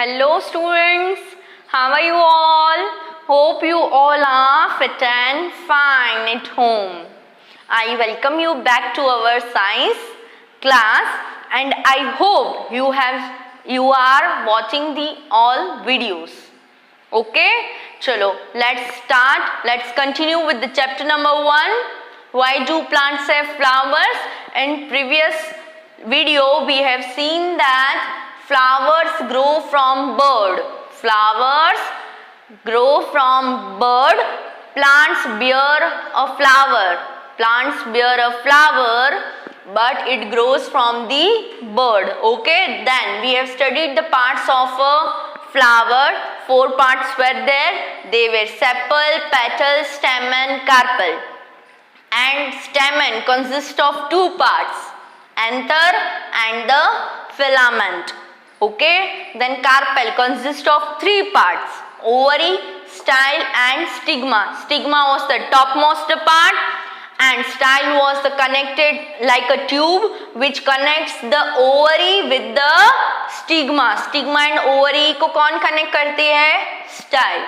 Hello students, how are you all? Hope you all are fit and fine at home. I welcome you back to our science class and I hope you are watching the all videos. Okay, chalo, let's start. Let's continue with the chapter number 1. Why do plants have flowers? In previous video we have seen that flowers grow from bird. Flowers grow from bird. Plants bear a flower. Plants bear a flower, but it grows from the bird. Okay, then we have studied the parts of a flower. 4 parts were there. They were sepal, petal, stamen, carpel. And stamen consists of 2 parts, anther and the filament. Okay, then carpel consists of 3 parts, ovary, style and stigma. Stigma was the topmost part and style was the connected like a tube which connects the ovary with the stigma. Stigma and ovary को कौन connect करती है? Style,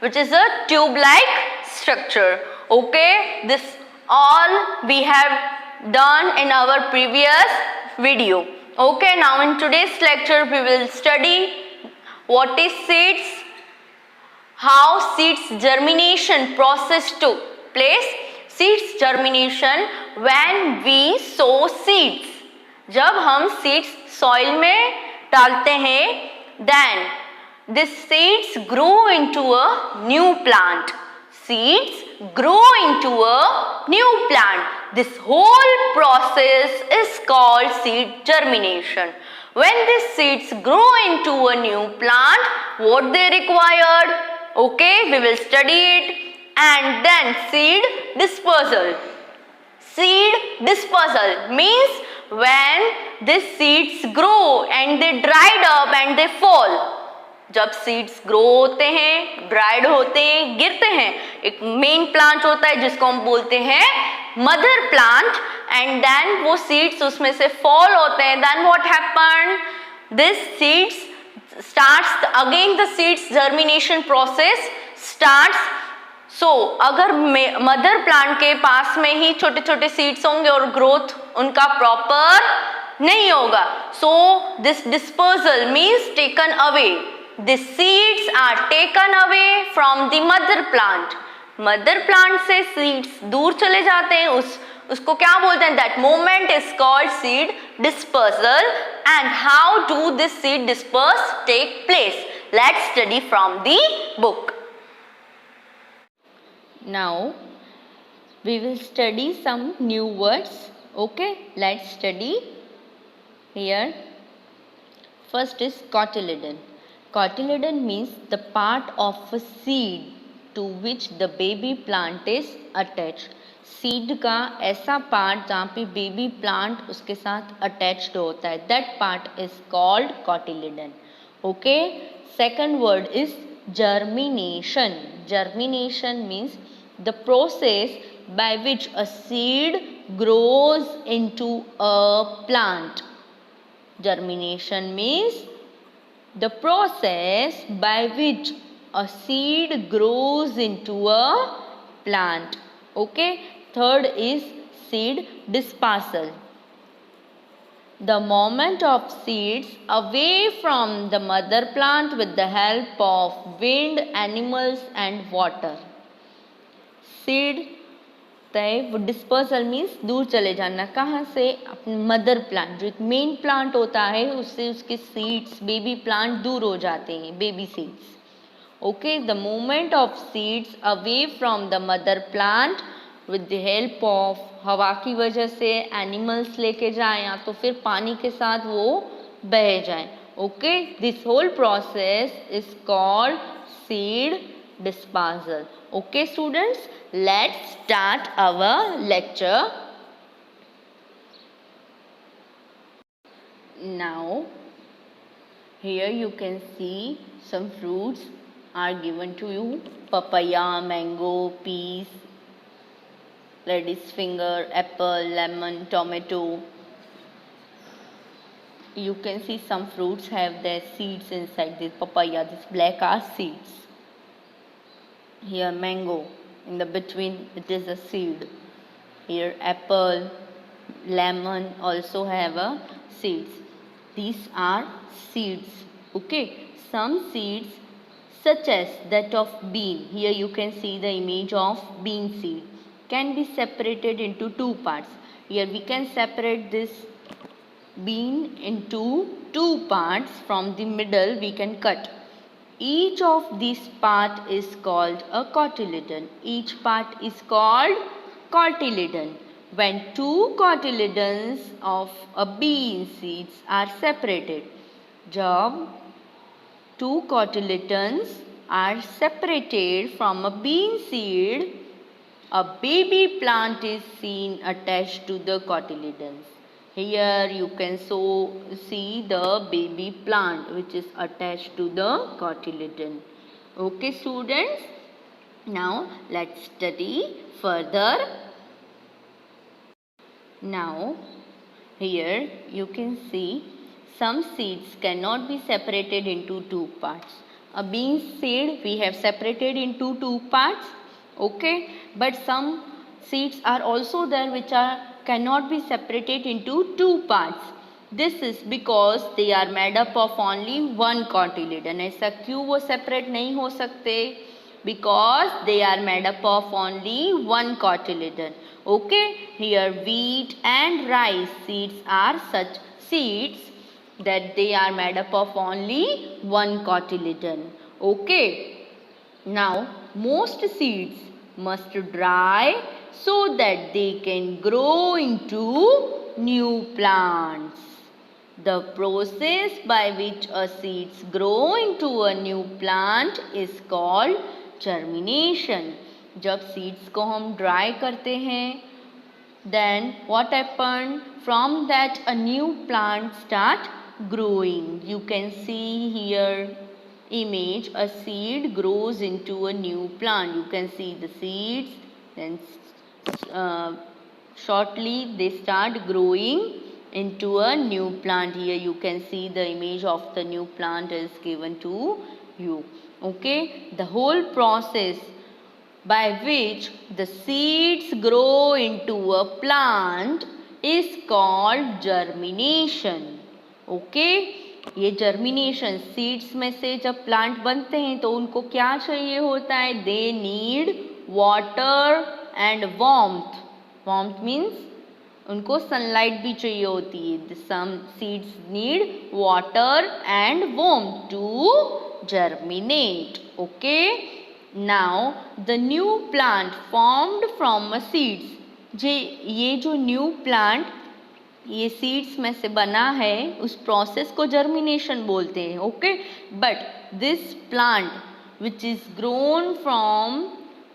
which is a tube like structure. Okay, this all we have done in our previous video. Okay, now in today's lecture we will study what is seeds, how seeds germination process took place. Seeds germination when we sow seeds. जब हम seeds soil में डालते हैं, then these seeds grow into a new plant. Seeds grow into a new plant. This whole process is called seed germination. When these seeds grow into a new plant, what they required? Okay, we will study it. And then seed dispersal. Seed dispersal means when these seeds grow and they dried up and they fall. जब seeds grow होते हैं, dried होते हैं, गिरते हैं, एक main plant होता है जिसको हम बोलते हैं मदर प्लांट, एंड देन वो सीड्स उसमें से फॉल होते हैं. Then what happen? This seeds starts again the seeds germination process starts. So अगर मदर प्लांट के पास में ही छोटे छोटे सीड्स होंगे और ग्रोथ उनका प्रॉपर नहीं होगा, so this dispersal means taken away. The seeds are taken away from the mother plant. Mother plant से seeds दूर चले जाते हैं. उसको क्या बोलते हैं? That moment is called seed dispersal. And how do this seed disperse take place? Let's study from the book. Now we will study some new words. Okay, let's study here. First is cotyledon. Cotyledon means the part of a seed to which the baby plant is attached. Seed का ऐसा part जहाँ पे baby plant उसके साथ attached होता है, that part is called cotyledon. Okay. Second word is germination. Germination means the process by which a seed grows into a plant. Germination means the process by which a seed grows into a plant. Okay. Third is seed dispersal. The movement of seeds away from the mother plant with the help of wind, animals and water. Seed वो dispersal means दूर चले जाना. कहाँ से? अपने mother plant, जो एक main plant होता है, उससे उसके सीड्स, बेबी प्लांट दूर हो जाते हैं, baby seeds. Okay. The movement of seeds away from the mother plant with the help of हवा की वजह से एनिमल्स लेके जाएं या तो फिर पानी के साथ वो बह जाएं. Okay. This whole process is called seed dispersal. Okay students, let's start our lecture. Now here you can see some fruits are given to you: papaya, mango, peas, lady's finger, apple, lemon, tomato. You can see some fruits have their seeds inside. This papaya, this black are seeds. Here mango, in the between it is a seed. Here apple, lemon also have a seeds. These are seeds. Okay, some seeds such as that of bean. Here you can see the image of bean seed. Can be separated into two parts. Here we can separate this bean into two parts. From the middle we can cut. Each of these part is called a cotyledon. Each part is called cotyledon. When two cotyledons of a bean seeds are separated, जब two cotyledons are separated from a bean seed, a baby plant is seen attached to the cotyledons. Here you can see the baby plant which is attached to the cotyledon. Okay students, now let's study further. Now here you can see some seeds cannot be separated into two parts. A bean seed we have separated into two parts. Okay, but some seeds are also there which cannot be separated into two parts. This is because they are made up of only one cotyledon. ऐसा क्यों वो separate नहीं हो सकते? Because they are made up of only one cotyledon. Okay, here wheat and rice seeds are such seeds that they are made up of only one cotyledon. Okay, now most seeds must dry so that they can grow into new plants. The process by which a seeds grow into a new plant is called germination. जब seeds को हम dry करते हैं, then what happened? From that a new plant start growing. You can see here image, a seed grows into a new plant. You can see the seeds, then shortly they start growing into a new plant. Here you can see the image of the new plant is given to you. Okay, the whole process by which the seeds grow into a plant is called germination. Okay, ये germination seeds में से जब plant बनते हैं तो उनको क्या चाहिए होता है? They need water and warmth. Warmth means उनको सनलाइट भी चाहिए होती है. Some seeds need water and warmth to germinate. Okay, now the new plant formed from a seeds. ये जो न्यू प्लांट ये सीड्स में से बना है उस प्रोसेस को जर्मिनेशन बोलते हैं. Okay, but this plant which is grown from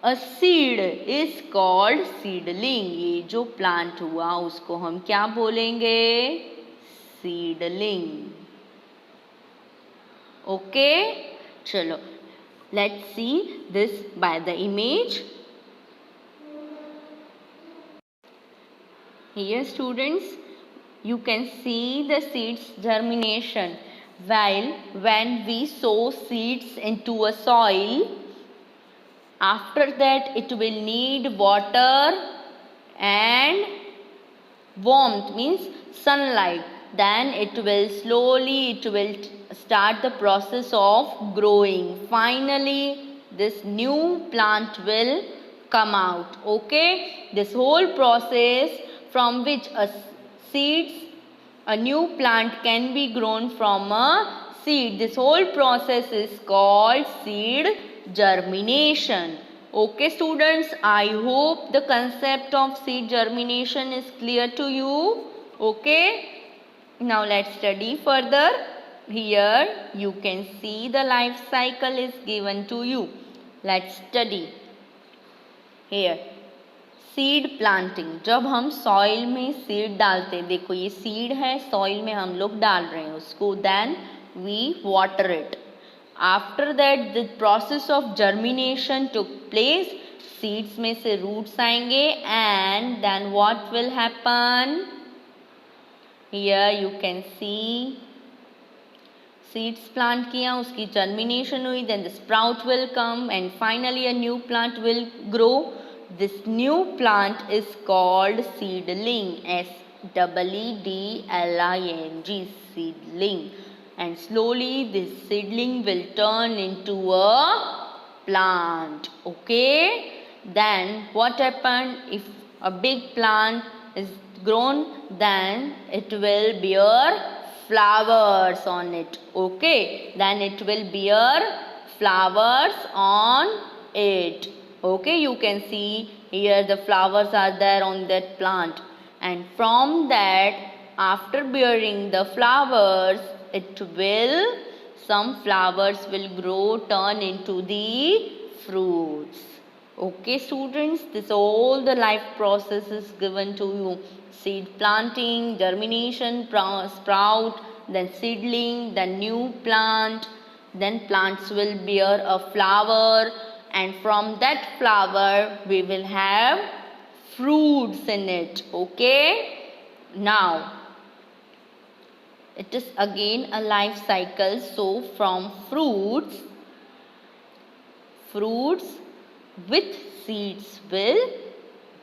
a seed is called seedling. ये जो प्लांट हुआ उसको हम क्या बोलेंगे? सीडलिंग. ओके, चलो let's see this by the image. Here students, you can see the seeds germination. While when we sow seeds into a soil, after that it will need water and warmth means sunlight. Then it will start the process of growing. Finally this new plant will come out. Okay, this whole process from which a new plant can be grown from a seed. This whole process is called seed germination. Okay students, I hope the concept of seed germination is clear to you. Okay, now let's study further. Here you can see the life cycle is given to you. Let's study. Here seed planting. जब हम soil में seed डालते हैं, देखो ये seed है, soil में हम लोग डाल रहे हैं उसको. Then we water it. After that the process of germination took place. Seeds में से रूट्स आएंगे and then what will happen? Here you can see seeds plant किया, उसकी germination हुई, then the sprout will come and finally a new plant will grow. This new plant is called seedling, seedling, seedling. And slowly this seedling will turn into a plant. Okay? Then what happened if a big plant is grown? Then it will bear flowers on it. Okay, then it will bear flowers on it. Okay, you can see here the flowers are there on that plant, and from that, after bearing the flowers, it will, some flowers will grow, turn into the fruits. Okay students, this all the life process is given to you. Seed planting, germination, sprout, then seedling, then new plant, then plants will bear a flower, and from that flower we will have fruits in it. Okay, now it is again a life cycle. So from fruits with seeds will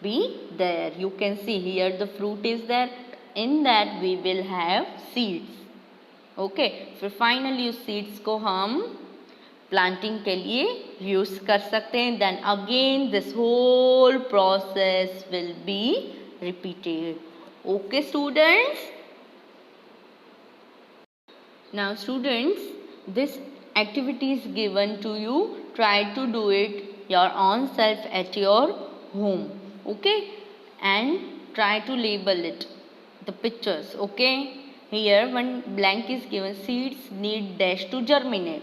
be there. You can see here the fruit is there, in that we will have seeds. Okay, फिर finally उस seeds को हम planting के लिए use कर सकते हैं. Then again this whole process will be repeated. Okay students. Now students, this activity is given to you. Try to do it your own self at your home. Okay, and try to label it, the pictures. Okay, here one blank is given. Seeds need dash to germinate.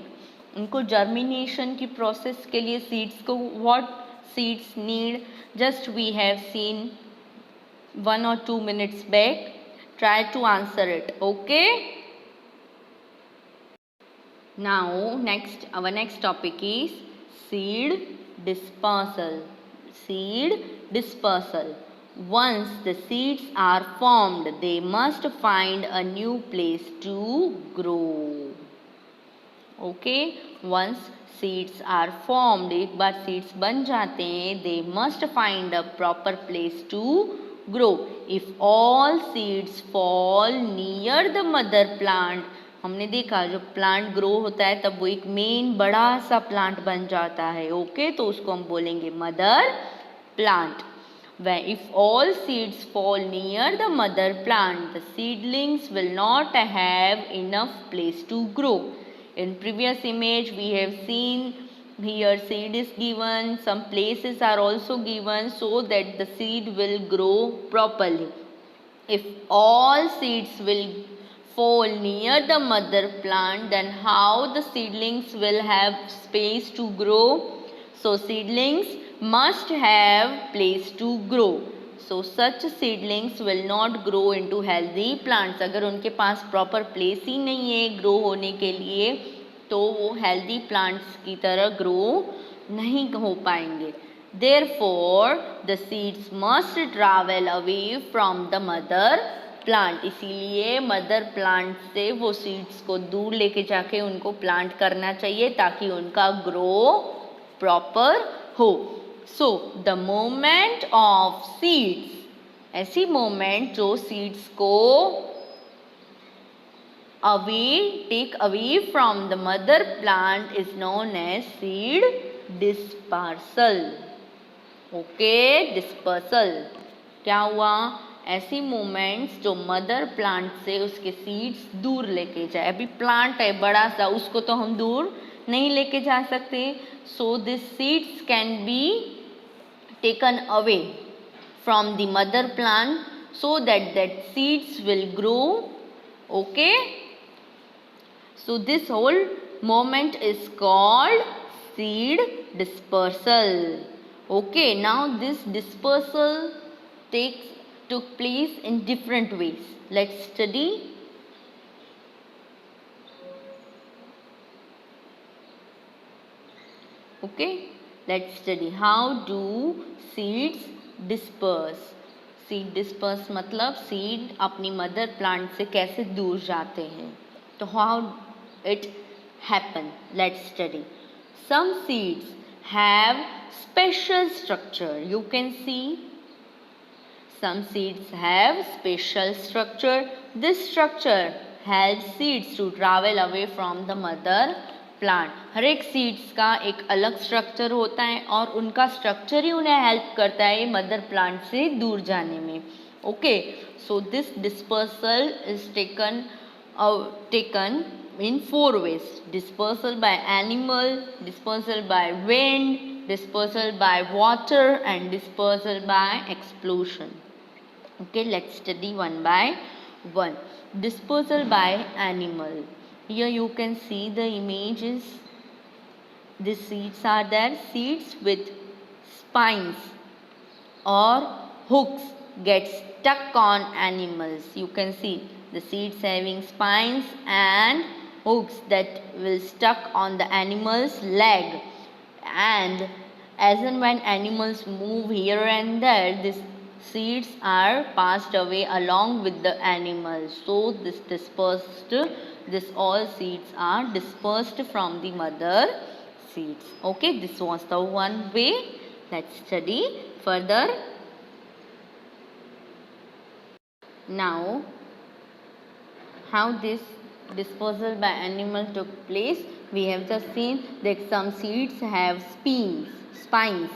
उनको germination की process के लिए seeds को what seeds need, just we have seen 1 or 2 minutes back. Try to answer it. Okay. Now our next topic is seed dispersal. Seed dispersal. Once the seeds are formed, they must find a new place to grow. Okay, once seeds are formed, एक बार seeds बन जाते हैं, they must find a proper place to grow. If all seeds fall near the mother plant, हमने देखा जब plant grow होता है तब वो एक मेन बड़ा सा प्लांट बन जाता है. ओके, तो उसको हम बोलेंगे mother plant. If all seeds fall near the mother plant, the seedlings will not have enough place to grow. In previous image we have seen here seed is given, some places are also given so that the seed will grow properly. If all seeds will fall near the mother plant, then how the seedlings will have space to grow? So seedlings must have place to grow. So such seedlings will not grow into healthy plants. अगर उनके पास proper place ही नहीं है grow होने के लिए, तो वो healthy plants की तरह grow नहीं हो पाएंगे. Therefore, the seeds must travel away from the mother plant. इसीलिए मदर प्लांट से वो सीड्स को दूर लेके जाके उनको प्लांट करना चाहिए ताकि उनका ग्रो प्रॉपर हो. So the movement of seeds, ऐसी मूवमेंट जो सीड्स को take away from the mother plant is known as seed dispersal. Okay, dispersal. क्या हुआ? ऐसी मूवमेंट्स जो मदर प्लांट से उसके सीड्स दूर लेके जाए. अभी प्लांट है बड़ा सा, उसको तो हम दूर नहीं लेके जा सकते. So this seeds can be taken away from the mother plant so that seeds will grow. Okay, so this whole moment is called seed dispersal. Okay, now this dispersal took place in different ways. Let's study. Okay, let's study how do seeds disperse. Seed disperse मतलब seed अपनी mother plant से कैसे दूर जाते हैं. तो how it happen, let's study. Some seeds have special structure. You can see some seeds have special structure. This structure helps seeds to travel away from the mother plant. हर एक seeds का एक अलग स्ट्रक्चर होता है और उनका structure ही उन्हें help करता है मदर प्लांट से दूर जाने में. Okay, so this dispersal is taken in 4 ways. Dispersal by animal, dispersal by wind, dispersal by water and dispersal by explosion. Okay, let's study one by one. Dispersal by animal. Here you can see the images. The seeds are there. Seeds with spines or hooks get stuck on animals. You can see the seeds having spines and hooks that will stuck on the animal's leg, and as and when animals move here and there, this seeds are passed away along with the animals. So this all seeds are dispersed from the mother seeds. Okay, this was the one way. Let's study further. Now, how this dispersal by animal took place, we have just seen that some seeds have spines.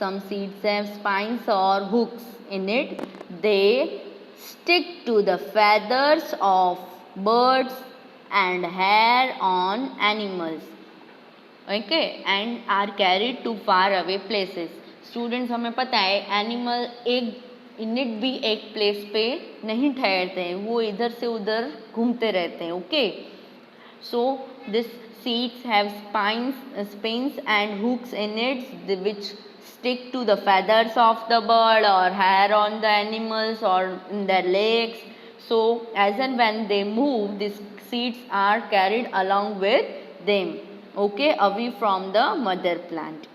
Some seeds have spines or hooks in it. They stick to the feathers of birds and hair on animals. Okay, and are carried to far away places. Students, हमें पता है animal एक init भी एक place पे नहीं ठहरते हैं, वो इधर से उधर घूमते रहते हैं. Okay, so this seeds have spines and hooks in it which stick to the feathers of the bird or hair on the animals or in their legs. So as and when they move, these seeds are carried along with them, okay, away from the mother plant.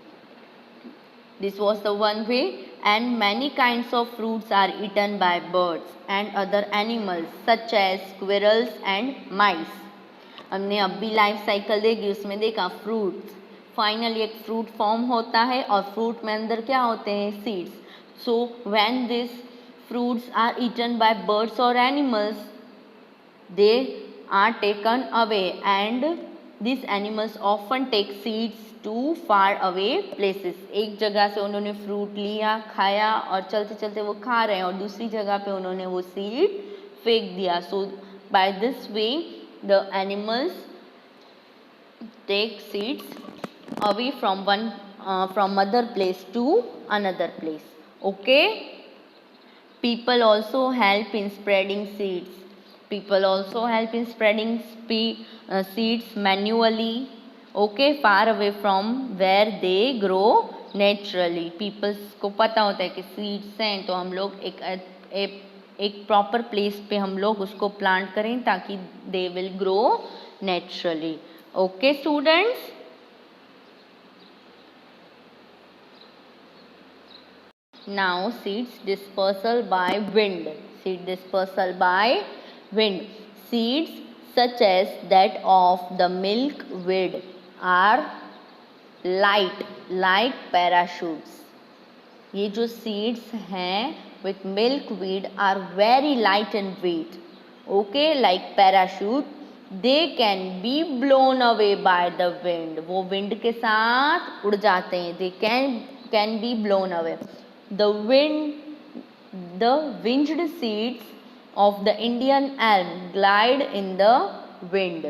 This was the one way. And many kinds of fruits are eaten by birds and other animals such as squirrels and mice. हमने अब भी life cycle देखी, उसमें देखा fruits, finally एक fruit form होता है और फ्रूट में अंदर क्या होते हैं, seeds. So when this fruits are eaten by birds or animals, they are taken away, and these animals often take seeds to far away places. एक जगह से उन्होंने फ्रूट लिया, खाया और चलते चलते वो खा रहे हैं और दूसरी जगह पे उन्होंने वो सीड फेंक दिया. सो by this way the animals take seeds away from from mother place to another place. Okay, people also help in spreading seeds. People also help in spreading seeds manually, okay, far away from where they grow naturally. People को पता होता है कि seeds हैं तो हम लोग एक प्रॉपर प्लेस पे हम लोग उसको प्लांट करें ताकि they will grow naturally. Okay students, now seeds dispersal by wind. Seed dispersal by wind. Seeds such as that of the milkweed are light like parachutes. ये जो seeds हैं with milkweed are very light in weight, okay, like parachute. They can be blown away by the wind. वो wind के साथ उड़ जाते हैं. They can be blown away. The winged seeds of the Indian elm glide in the wind.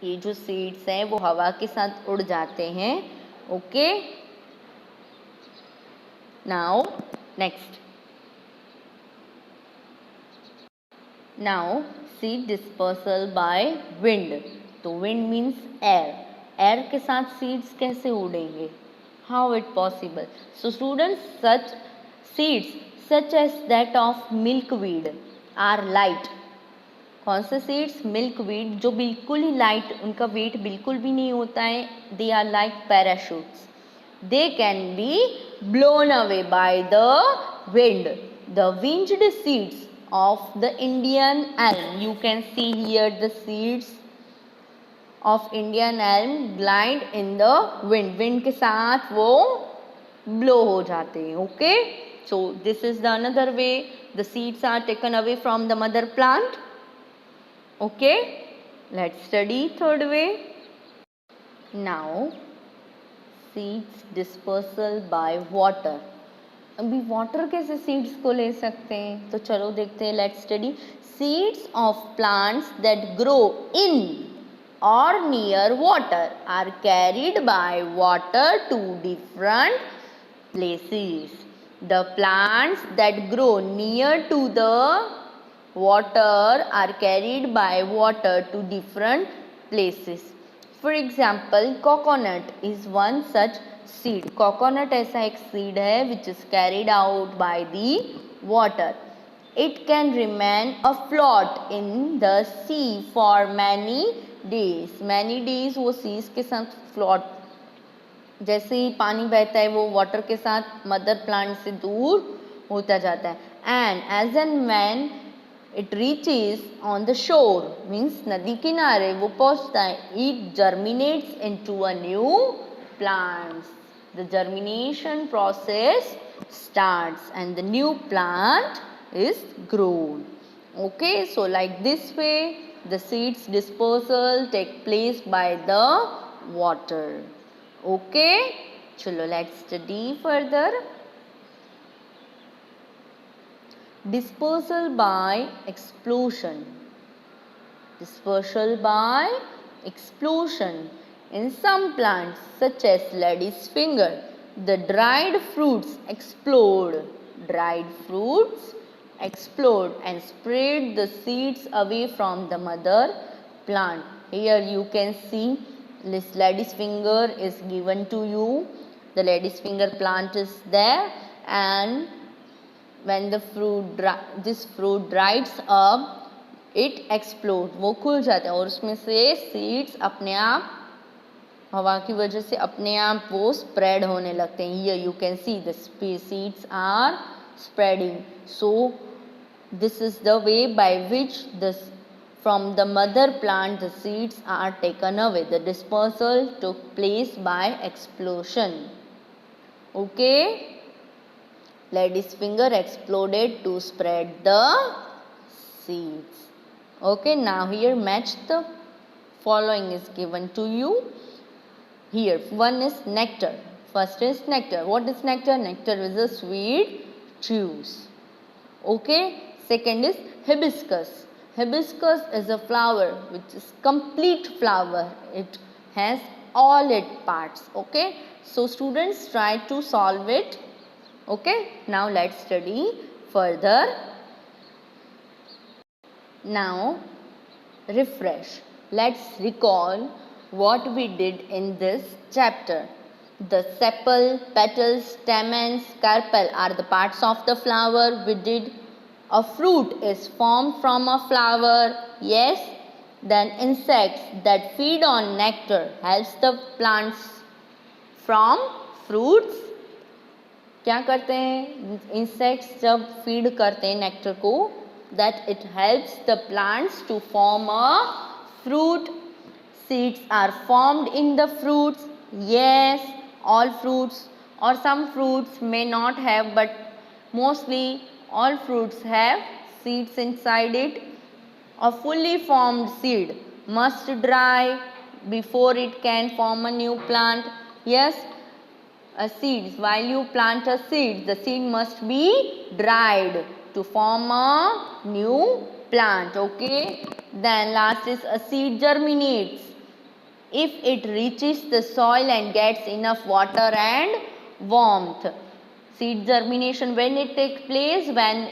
ये जो seeds हैं वो हवा के साथ उड़ जाते हैं. Okay. Now next. Now seed dispersal by wind. तो wind means air. Air के साथ seeds कैसे उड़ेंगे? How it possible? So students, such seeds such as that of milkweed are light. कौन से seeds? milkweed, जो बिल्कुल ही light, उनका weight बिल्कुल भी नहीं होता है. They are like parachutes. They can be blown away by the wind. the winged seeds of the Indian elm. You can see here the seeds of Indian elm glide in the wind. Wind के साथ वो blow हो जाते हैं. Okay. So this is the another way the seeds are taken away from the mother plant. Okay. Let's study third way. Now seeds dispersal by water. अभी water कैसे seeds को ले सकते हैं, तो चलो देखते हैं. Let's study. Seeds of plants that grow in or near water are carried by water to different places. The plants that grow near to the water are carried by water to different places. For example, coconut is one such seed. Coconut ऐसा एक seed है which is carried out by the water. It can remain afloat in the sea for many days. Many days वो seas के साथ float, जैसे ही पानी बहता है वो वाटर के साथ मदर प्लांट से दूर होता जाता है. And as and when it reaches on the shore, means नदी किनारे वो पहुंचता है, it germinates into a new plant. The germination process starts and the new plant is grown. Okay, so like this way the seeds dispersal take place by the water. Okay, chalo let's study further. Dispersal by explosion. Dispersal by explosion. In some plants such as lady's finger, the dried fruits explode. Dried fruits explode and spread the seeds away from the mother plant. Here you can see this lady's finger is given to you. The lady's finger plant is there, and when the this fruit dries up, it explodes. वो खुल जाता है और उसमें से seeds अपने आप हवा की वजह से अपने आप वो spread होने लगते हैं. Here you can see the seeds are spreading. So this is the way by which from the mother plant the seeds are taken away. The dispersal took place by explosion. Okay. Lady's finger exploded to spread the seeds. Okay, now here match the following is given to you. Here one is nectar. First is nectar. What is nectar? Nectar is a sweet juice. Okay, second is hibiscus. Hibiscus is a flower which is complete flower. It has all its parts. Okay, so students try to solve it. Okay, now let's study further. Now refresh. Let's recall what we did in this chapter. The sepal, petals, stamens, carpel are the parts of the flower. We did a fruit is formed from a flower. Yes. Then insects that feed on nectar helps the plants from fruits. क्या करते हैं insects जब feed करते हैं nectar को, that it helps the plants to form a fruit. Seeds are formed in the fruits. Yes, all fruits or some fruits may not have, but mostly all fruits have seeds inside it. A fully formed seed must dry before it can form a new plant. Yes, a seed, while you plant a seed, the seed must be dried to form a new plant. Okay, then last is a seed germinates if it reaches the soil and gets enough water and warmth. Seed germination, when it takes place, when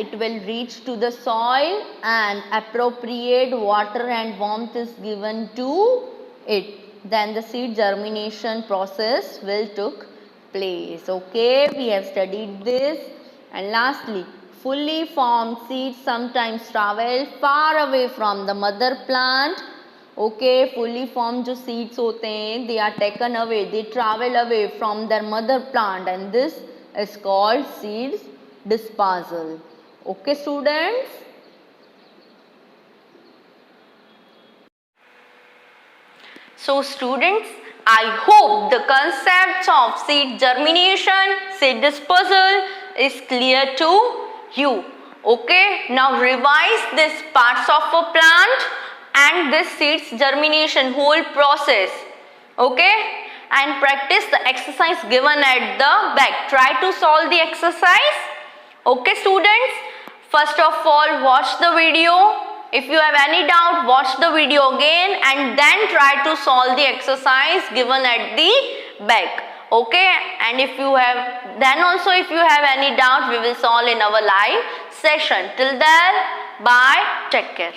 it will reach to the soil and appropriate water and warmth is given to it, then the seed germination process will took place. Okay, we have studied this. And lastly, fully formed seeds sometimes travel far away from the mother plant. Okay, fully formed जो seeds होते हैं, they are taken away, they travel away from their mother plant, and this is called seeds dispersal. Okay students? So students, I hope the concepts of seed germination, seed dispersal is clear to you. Okay, now revise these parts of a plant and this seeds germination whole process. Okay, and practice the exercise given at the back. Try to solve the exercise. Okay students, first of all watch the video. If you have any doubt, watch the video again and then try to solve the exercise given at the back. Okay, and if you have any doubt, we will solve in our live session. Till then, bye, take care.